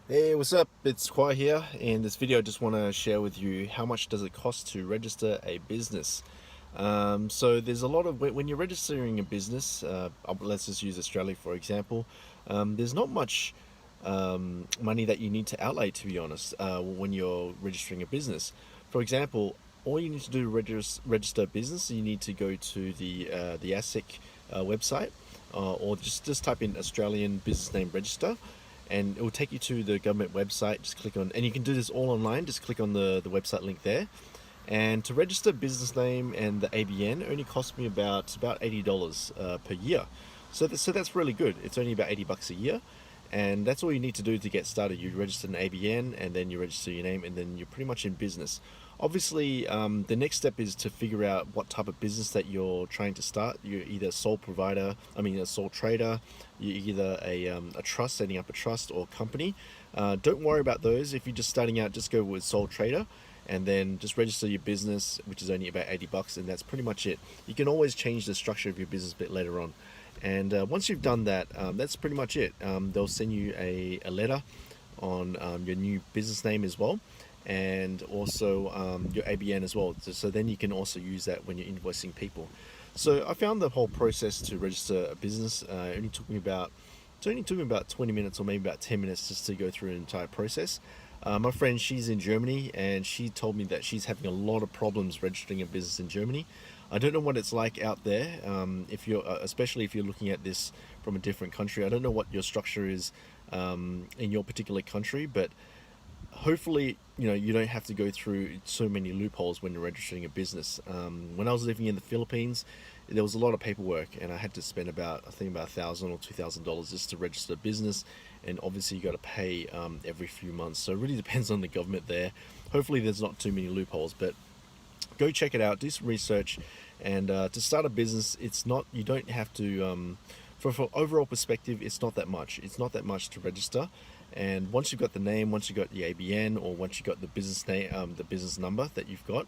Hey, what's up? It's Khoa here. In this video, I just want to share with you how much does it cost to register a business. So there's a lot of when you're registering a business. Let's just use Australia for example. There's not much money that you need to outlay, to be honest, when you're registering a business. For example, all you need to do to register a business, you need to go to the ASIC website, or just type in Australian business name register, and it will take you to the government website. Just click on, and you can do this all online. Just click on the website link there. And to register business name and the ABN only cost me about $80 per year. So that's really good. It's only about $80 a year, and that's all you need to do to get started. You register an ABN, and then you register your name, and then you're pretty much in business. Obviously, the next step is to figure out what type of business that you're trying to start. You're either a sole provider, a sole trader. You're either a trust, setting up a trust, or company. Don't worry about those. If you're just starting out, just go with sole trader, and then just register your business, which is only about $80, and that's pretty much it. You can always change the structure of your business a bit later on. And once you've done that, that's pretty much it. They'll send you a letter on your new business name as well, and also your ABN as well. So then you can also use that when you're invoicing people. So I found the whole process to register a business it only took me about 20 minutes or maybe about 10 minutes just to go through an entire process. My friend, she's in Germany, and she told me that she's having a lot of problems registering a business in Germany. I don't know what it's like out there. If you're, especially if you're looking at this from a different country, I don't know what your structure is in your particular country, but hopefully, you don't have to go through so many loopholes when you're registering a business. When I was living in the Philippines, there was a lot of paperwork, and I had to spend about $1,000 or $2,000 just to register a business. And obviously, you got to pay every few months. So it really depends on the government there. Hopefully, there's not too many loopholes, but go check it out, do some research, and to start a business, it's not, you don't have to, for overall perspective, it's not that much. It's not that much to register. And once you've got the name, once you've got the ABN, or once you've got the business name, the business number that you've got,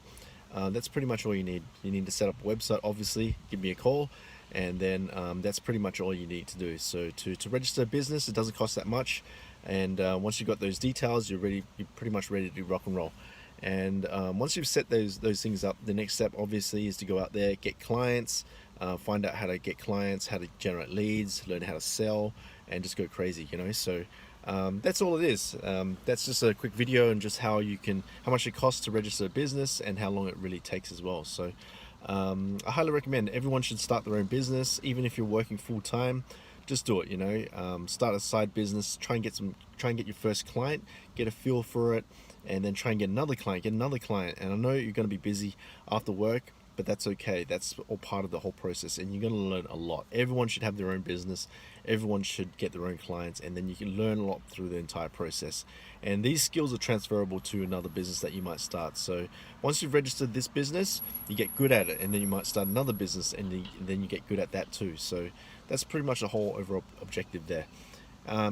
that's pretty much all you need. You need to set up a website, obviously, give me a call, and then that's pretty much all you need to do. So to register a business, it doesn't cost that much, and once you've got those details, you're pretty much ready to do rock and roll. And once you've set those things up, the next step obviously is to go out there, get clients, find out how to get clients, how to generate leads, learn how to sell, and just go crazy. So that's all it is. That's just a quick video on just how much it costs to register a business and how long it really takes as well. So I highly recommend everyone should start their own business, even if you're working full time. Just do it. Start a side business, try and get your first client, get a feel for it, and then try and get another client. And I know you're going to be busy after work, but that's okay. That's all part of the whole process, and you're going to learn a lot. Everyone should have their own business. Everyone should get their own clients, and then you can learn a lot through the entire process. And these skills are transferable to another business that you might start. So once you've registered this business, you get good at it, and then you might start another business, and then you get good at that too. So that's pretty much the whole overall objective there.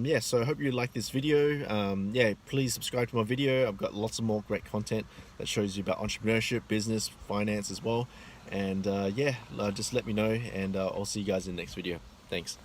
Yeah, so I hope you like this video. Yeah, please subscribe to my video. I've got lots of more great content that shows you about entrepreneurship, business, finance as well. And yeah, just let me know, and I'll see you guys in the next video. Thanks.